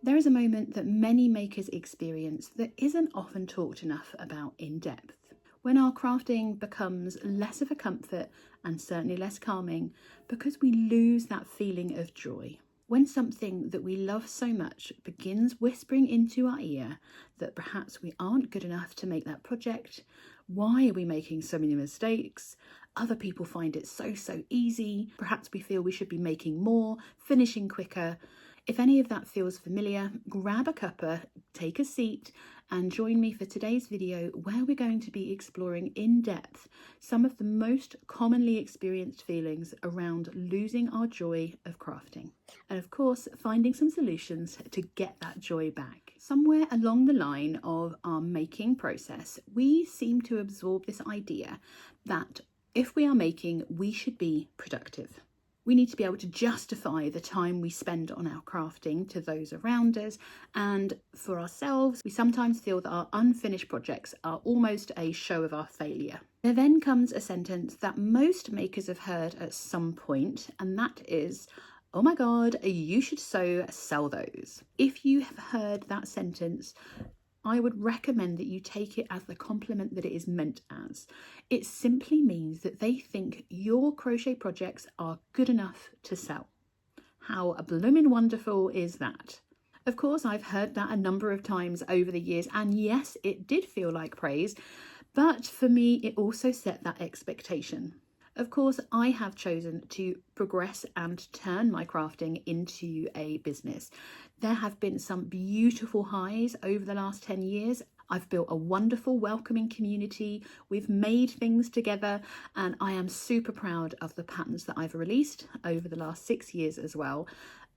There is a moment that many makers experience that isn't often talked enough about in depth. When our crafting becomes less of a comfort and certainly less calming because we lose that feeling of joy. When something that we love so much begins whispering into our ear that perhaps we aren't good enough to make that project, why are we making so many mistakes? Other people find it so easy. Perhaps we feel we should be making more, finishing quicker. If any of that feels familiar, grab a cuppa, take a seat, and join me for today's video where we're going to be exploring in depth some of the most commonly experienced feelings around losing our joy of crafting. And of course, finding some solutions to get that joy back. Somewhere along the line of our making process, we seem to absorb this idea that if we are making, we should be productive. We need to be able to justify the time we spend on our crafting to those around us, and for ourselves, we sometimes feel that our unfinished projects are almost a show of our failure. There then comes a sentence that most makers have heard at some point, and that is, "Oh my God, you should so sell those." If you have heard that sentence, I would recommend that you take it as the compliment that it is meant as. It simply means that they think your crochet projects are good enough to sell. How bloomin' wonderful is that? Of course, I've heard that a number of times over the years, and yes, it did feel like praise, but for me, it also set that expectation. Of course, I have chosen to progress and turn my crafting into a business. There have been some beautiful highs over the last 10 years. I've built a wonderful, welcoming community. We've made things together, and I am super proud of the patterns that I've released over the last 6 years as well.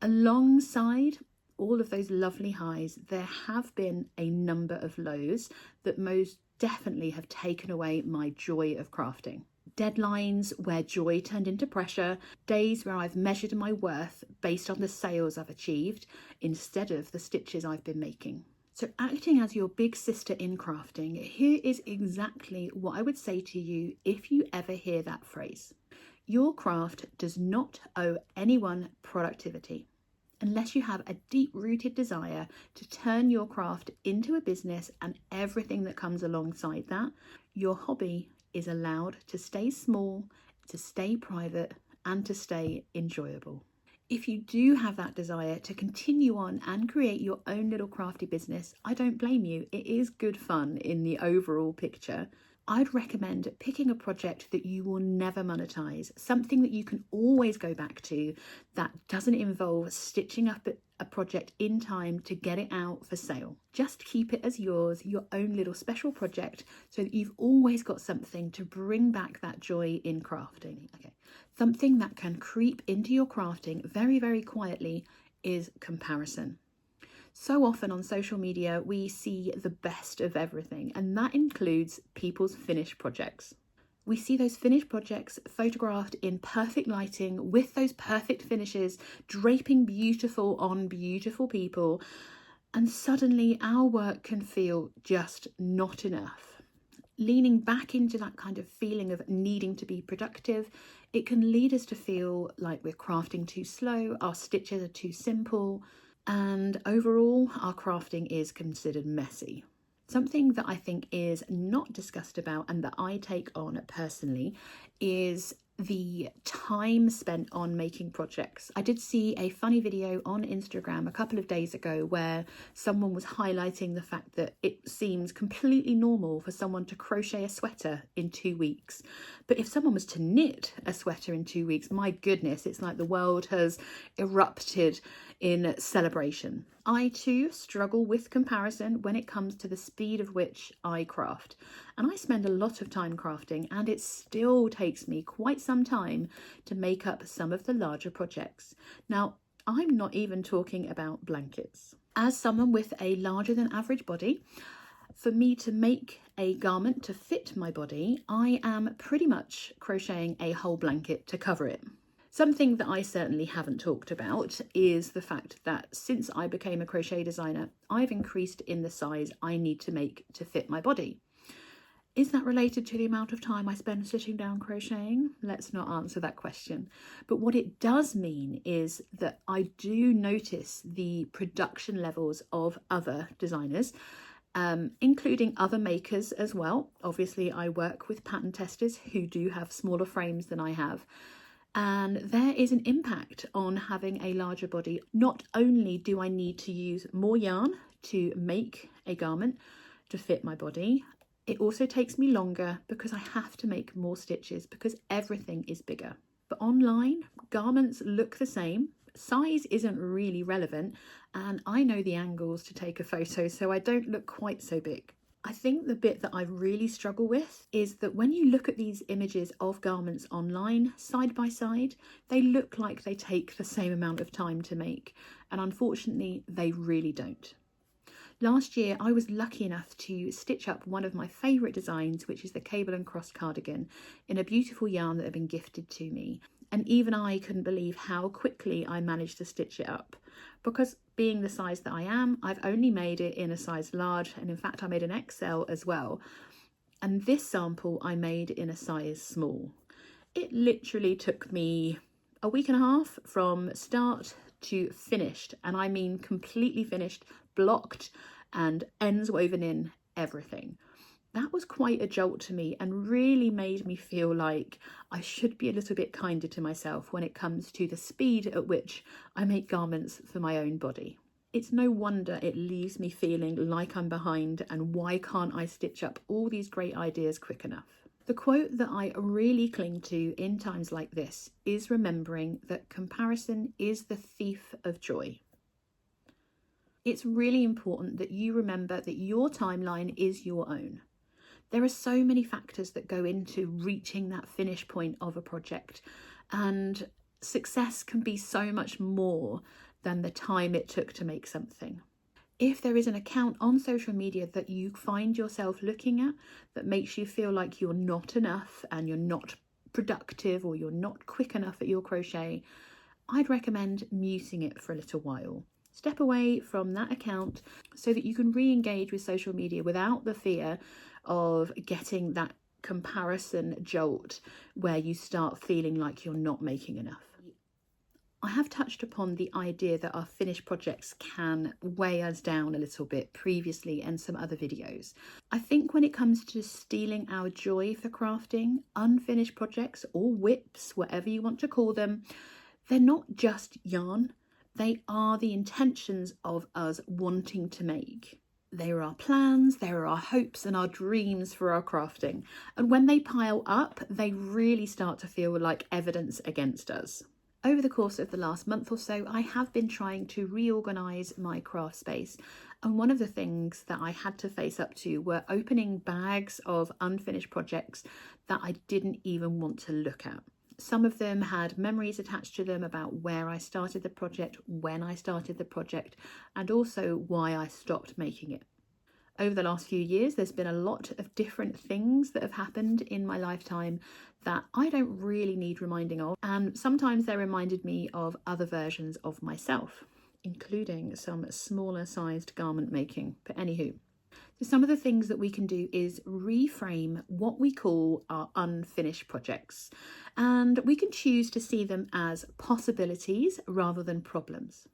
Alongside all of those lovely highs, there have been a number of lows that most definitely have taken away my joy of crafting. Deadlines where joy turned into pressure, days where I've measured my worth based on the sales I've achieved instead of the stitches I've been making. So acting as your big sister in crafting, here is exactly what I would say to you if you ever hear that phrase. Your craft does not owe anyone productivity. Unless you have a deep-rooted desire to turn your craft into a business and everything that comes alongside that, your hobby is allowed to stay small, to stay private, and to stay enjoyable. If you do have that desire to continue on and create your own little crafty business, I don't blame you. It is good fun in the overall picture. I'd recommend picking a project that you will never monetize, something that you can always go back to that doesn't involve stitching up a project in time to get it out for sale. Just keep it as yours, your own little special project, so that you've always got something to bring back that joy in crafting. Okay, something that can creep into your crafting very quietly is comparison. So often on social media, we see the best of everything, and that includes people's finished projects. We see those finished projects photographed in perfect lighting with those perfect finishes, draping beautiful on beautiful people, and suddenly our work can feel just not enough. Leaning back into that kind of feeling of needing to be productive, it can lead us to feel like we're crafting too slow, our stitches are too simple, and overall our crafting is considered messy. Something that I think is not discussed about and that I take on personally is the time spent on making projects. I did see a funny video on Instagram a couple of days ago where someone was highlighting the fact that it seems completely normal for someone to crochet a sweater in 2 weeks. But if someone was to knit a sweater in 2 weeks, my goodness, it's like the world has erupted in celebration. I too struggle with comparison when it comes to the speed of which I craft. And I spend a lot of time crafting, and it still takes me quite some time to make up some of the larger projects. Now, I'm not even talking about blankets. As someone with a larger than average body, for me to make a garment to fit my body, I am pretty much crocheting a whole blanket to cover it. Something that I certainly haven't talked about is the fact that since I became a crochet designer, I've increased in the size I need to make to fit my body. Is that related to the amount of time I spend sitting down crocheting? Let's not answer that question. But what it does mean is that I do notice the production levels of other designers, including other makers as well. Obviously, I work with pattern testers who do have smaller frames than I have. And there is an impact on having a larger body. Not only do I need to use more yarn to make a garment to fit my body, it also takes me longer because I have to make more stitches because everything is bigger. But online, garments look the same. Size isn't really relevant, and I know the angles to take a photo, so I don't look quite so big. I think the bit that I really struggle with is that when you look at these images of garments online, side by side, they look like they take the same amount of time to make, and unfortunately, they really don't. Last year, I was lucky enough to stitch up one of my favourite designs, which is the cable and cross cardigan, in a beautiful yarn that had been gifted to me. And even I couldn't believe how quickly I managed to stitch it up. Because being the size that I am, I've only made it in a size large, and in fact I made an XL as well. And this sample I made in a size small. It literally took me a week and a half from start to finished, and I mean completely finished, blocked and ends woven in, everything. That was quite a jolt to me and really made me feel like I should be a little bit kinder to myself when it comes to the speed at which I make garments for my own body. It's no wonder it leaves me feeling like I'm behind, and why can't I stitch up all these great ideas quick enough? The quote that I really cling to in times like this is remembering that comparison is the thief of joy. It's really important that you remember that your timeline is your own. There are so many factors that go into reaching that finish point of a project, and success can be so much more than the time it took to make something. If there is an account on social media that you find yourself looking at that makes you feel like you're not enough and you're not productive or you're not quick enough at your crochet, I'd recommend muting it for a little while. Step away from that account so that you can re-engage with social media without the fear of getting that comparison jolt where you start feeling like you're not making enough. I have touched upon the idea that our finished projects can weigh us down a little bit previously in some other videos. I think when it comes to stealing our joy for crafting, unfinished projects or whips, whatever you want to call them, they're not just yarn. They are the intentions of us wanting to make. They are our plans, they are our hopes and our dreams for our crafting. And when they pile up, they really start to feel like evidence against us. Over the course of the last month or so, I have been trying to reorganise my craft space. And one of the things that I had to face up to were opening bags of unfinished projects that I didn't even want to look at. Some of them had memories attached to them about where I started the project, when I started the project, and also why I stopped making it. Over the last few years, there's been a lot of different things that have happened in my lifetime that I don't really need reminding of, and sometimes they reminded me of other versions of myself, including some smaller sized garment making. But anywho, so some of the things that we can do is reframe what we call our unfinished projects, and we can choose to see them as possibilities rather than problems.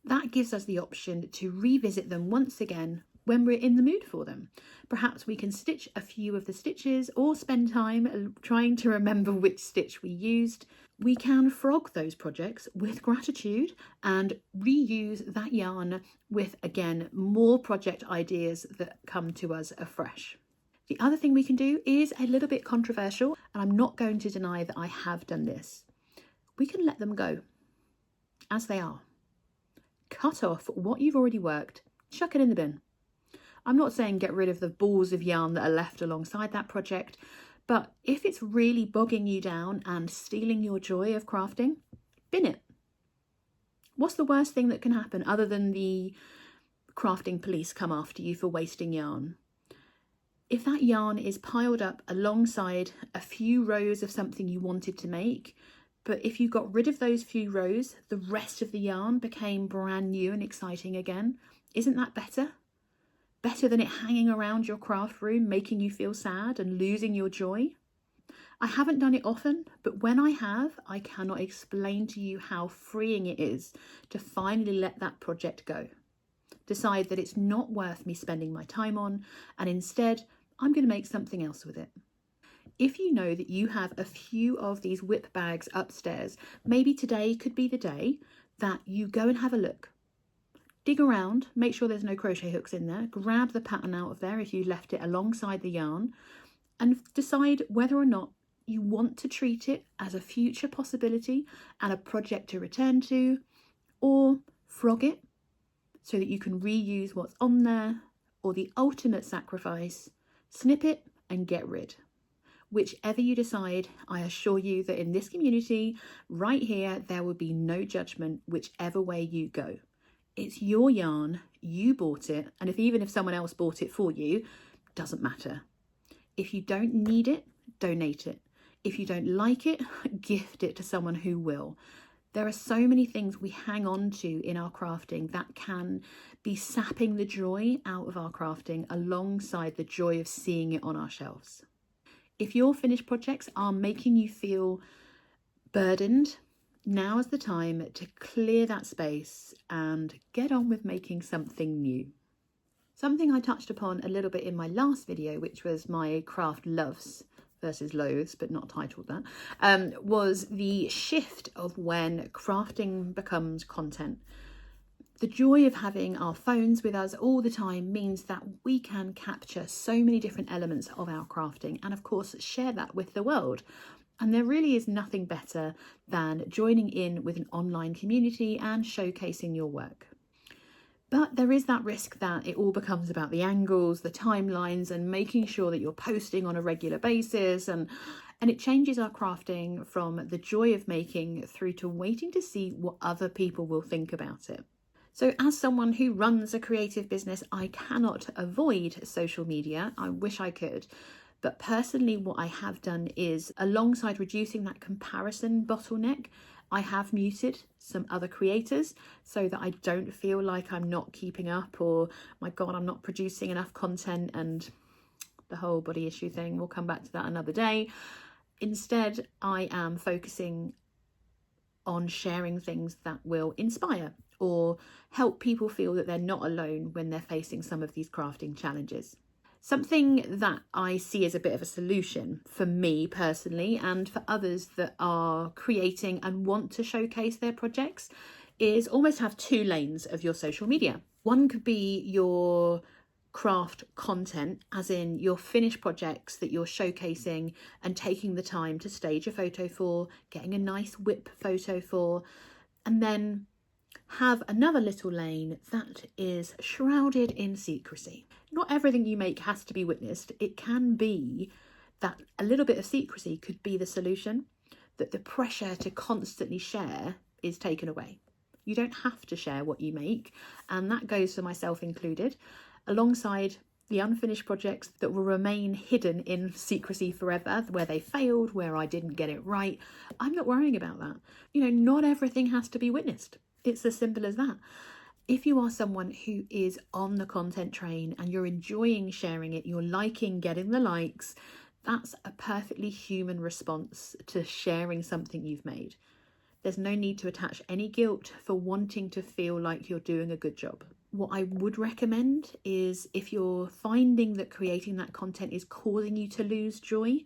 That gives us the option to revisit them once again when we're in the mood for them. Perhaps we can stitch a few of the stitches or spend time trying to remember which stitch we used. We can frog those projects with gratitude and reuse that yarn with, again, more project ideas that come to us afresh. The other thing we can do is a little bit controversial, and I'm not going to deny that I have done this. We can let them go as they are. Cut off what you've already worked, chuck it in the bin. I'm not saying get rid of the balls of yarn that are left alongside that project, but if it's really bogging you down and stealing your joy of crafting, bin it. What's the worst thing that can happen other than the crafting police come after you for wasting yarn? If that yarn is piled up alongside a few rows of something you wanted to make, but if you got rid of those few rows, the rest of the yarn became brand new and exciting again, isn't that better? Better than it hanging around your craft room, making you feel sad and losing your joy? I haven't done it often, but when I have, I cannot explain to you how freeing it is to finally let that project go. Decide that it's not worth me spending my time on, and instead, I'm going to make something else with it. If you know that you have a few of these whip bags upstairs, maybe today could be the day that you go and have a look. Dig around, make sure there's no crochet hooks in there, grab the pattern out of there if you left it alongside the yarn, and decide whether or not you want to treat it as a future possibility and a project to return to, or frog it so that you can reuse what's on there, or the ultimate sacrifice, snip it and get rid. Whichever you decide, I assure you that in this community, right here, there will be no judgment whichever way you go. It's your yarn, you bought it, and even if someone else bought it for you, doesn't matter. If you don't need it, donate it. If you don't like it, gift it to someone who will. There are so many things we hang on to in our crafting that can be sapping the joy out of our crafting alongside the joy of seeing it on our shelves. If your finished projects are making you feel burdened, now is the time to clear that space and get on with making something new. Something I touched upon a little bit in my last video, which was my craft loves versus loathes, but not titled that, was the shift of when crafting becomes content. The joy of having our phones with us all the time means that we can capture so many different elements of our crafting and of course share that with the world. And there really is nothing better than joining in with an online community and showcasing your work. But there is that risk that it all becomes about the angles, the timelines, and making sure that you're posting on a regular basis. And it changes our crafting from the joy of making through to waiting to see what other people will think about it. So as someone who runs a creative business, I cannot avoid social media. I wish I could. But personally, what I have done is, alongside reducing that comparison bottleneck, I have muted some other creators so that I don't feel like I'm not keeping up or, my God, I'm not producing enough content and the whole body issue thing. We'll come back to that another day. Instead, I am focusing on sharing things that will inspire or help people feel that they're not alone when they're facing some of these crafting challenges. Something that I see as a bit of a solution for me personally and for others that are creating and want to showcase their projects is almost have two lanes of your social media. One could be your craft content, as in your finished projects that you're showcasing and taking the time to stage a photo for, getting a nice whip photo for, and then have another little lane that is shrouded in secrecy. Not everything you make has to be witnessed. It can be that a little bit of secrecy could be the solution, that the pressure to constantly share is taken away. You don't have to share what you make, and that goes for myself included, alongside the unfinished projects that will remain hidden in secrecy forever, where they failed, where I didn't get it right. I'm not worrying about that. Not everything has to be witnessed. It's as simple as that. If you are someone who is on the content train and you're enjoying sharing it, you're liking getting the likes, that's a perfectly human response to sharing something you've made. There's no need to attach any guilt for wanting to feel like you're doing a good job. What I would recommend is, if you're finding that creating that content is causing you to lose joy,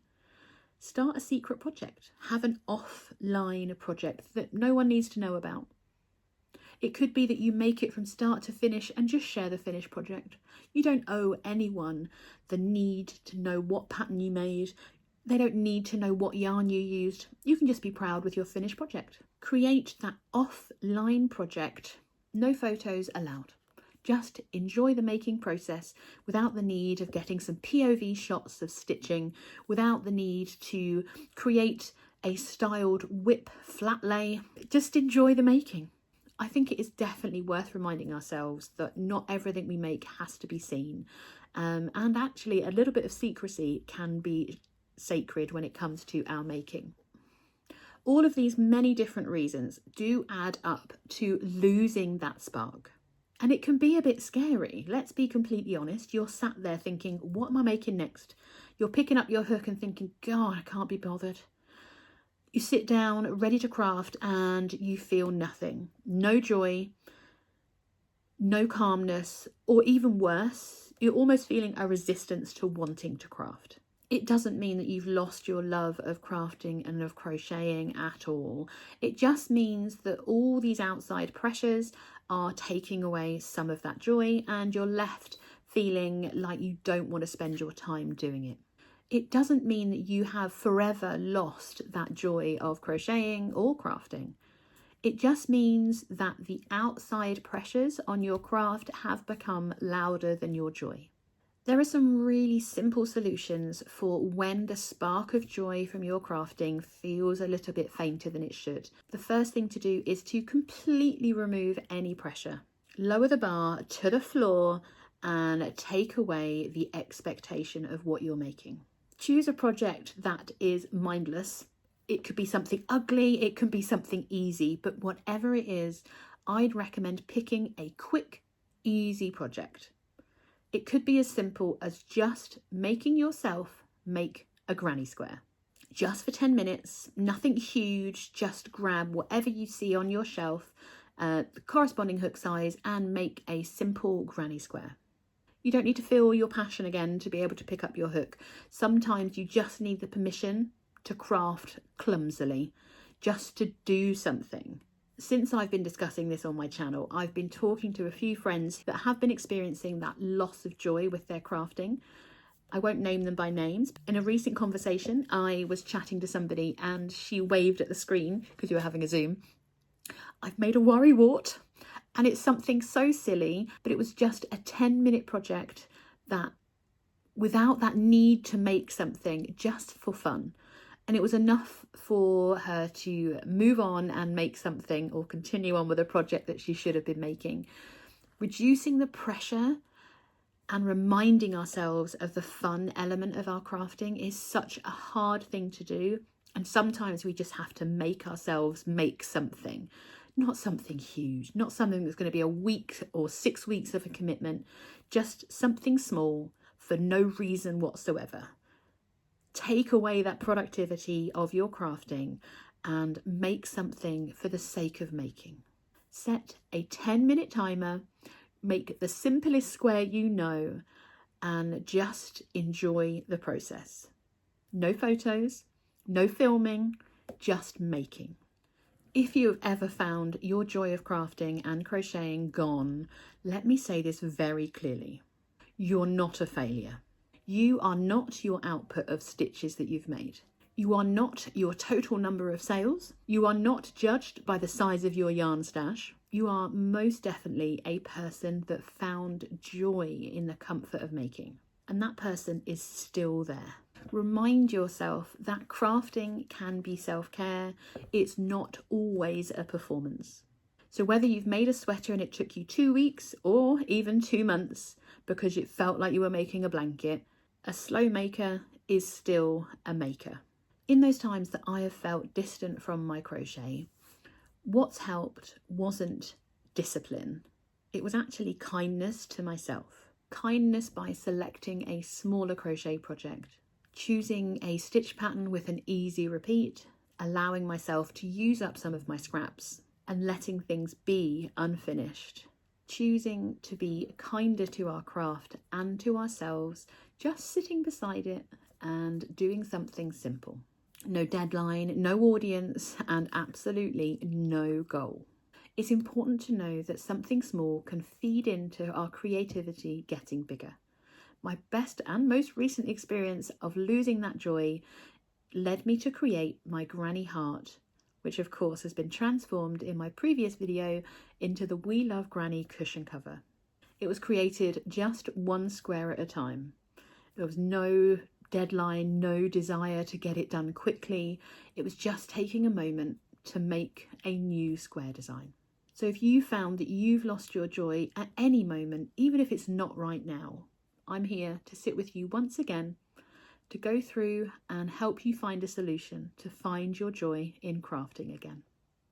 start a secret project. Have an offline project that no one needs to know about. It could be that you make it from start to finish and just share the finished project. You don't owe anyone the need to know what pattern you made. They don't need to know what yarn you used. You can just be proud with your finished project. Create that offline project. No photos allowed. Just enjoy the making process without the need of getting some POV shots of stitching, without the need to create a styled whip flat lay. Just enjoy the making. I think it is definitely worth reminding ourselves that not everything we make has to be seen. And actually a little bit of secrecy can be sacred when it comes to our making. All of these many different reasons do add up to losing that spark. And it can be a bit scary. Let's be completely honest. You're sat there thinking, what am I making next? You're picking up your hook and thinking, God, I can't be bothered. You sit down ready to craft and you feel nothing. No joy, no calmness, or even worse, you're almost feeling a resistance to wanting to craft. It doesn't mean that you've lost your love of crafting and of crocheting at all. It just means that all these outside pressures are taking away some of that joy and you're left feeling like you don't want to spend your time doing it. It doesn't mean that you have forever lost that joy of crocheting or crafting. It just means that the outside pressures on your craft have become louder than your joy. There are some really simple solutions for when the spark of joy from your crafting feels a little bit fainter than it should. The first thing to do is to completely remove any pressure. Lower the bar to the floor and take away the expectation of what you're making. Choose a project that is mindless. It could be something ugly, it can be something easy, but whatever it is, I'd recommend picking a quick, easy project. It could be as simple as just making yourself make a granny square. Just for 10 minutes, nothing huge, just grab whatever you see on your shelf, the corresponding hook size, and make a simple granny square. You don't need to feel your passion again to be able to pick up your hook. Sometimes you just need the permission to craft clumsily, just to do something. Since I've been discussing this on my channel, I've been talking to a few friends that have been experiencing that loss of joy with their crafting. I won't name them by names. In a recent conversation, I was chatting to somebody and she waved at the screen because you were having a Zoom. I've made a worrywart and it's something so silly, but it was just a 10-minute project that without that need to make something, just for fun. And it was enough for her to move on and make something or continue on with a project that she should have been making. Reducing the pressure and reminding ourselves of the fun element of our crafting is such a hard thing to do. And sometimes we just have to make ourselves make something, not something huge, not something that's going to be a week or 6 weeks of a commitment, just something small for no reason whatsoever. Take away that productivity of your crafting and make something for the sake of making. Set a 10-minute timer, make the simplest square you know, and just enjoy the process. No photos, no filming, just making. If you have ever found your joy of crafting and crocheting gone, let me say this very clearly. You're not a failure. You are not your output of stitches that you've made. You are not your total number of sales. You are not judged by the size of your yarn stash. You are most definitely a person that found joy in the comfort of making. And that person is still there. Remind yourself that crafting can be self-care. It's not always a performance. So whether you've made a sweater and it took you 2 weeks or even 2 months because it felt like you were making a blanket, a slow maker is still a maker. In those times that I have felt distant from my crochet, what's helped wasn't discipline. It was actually kindness to myself. Kindness by selecting a smaller crochet project, choosing a stitch pattern with an easy repeat, allowing myself to use up some of my scraps and letting things be unfinished. Choosing to be kinder to our craft and to ourselves, just sitting beside it and doing something simple. No deadline, no audience, and absolutely no goal. It's important to know that something small can feed into our creativity getting bigger. My best and most recent experience of losing that joy led me to create my granny heart, which of course has been transformed in my previous video into the We Love Granny cushion cover. It was created just one square at a time. There was no deadline, no desire to get it done quickly. It was just taking a moment to make a new square design. So if you found that you've lost your joy at any moment, even if it's not right now, I'm here to sit with you once again to go through and help you find a solution to find your joy in crafting again.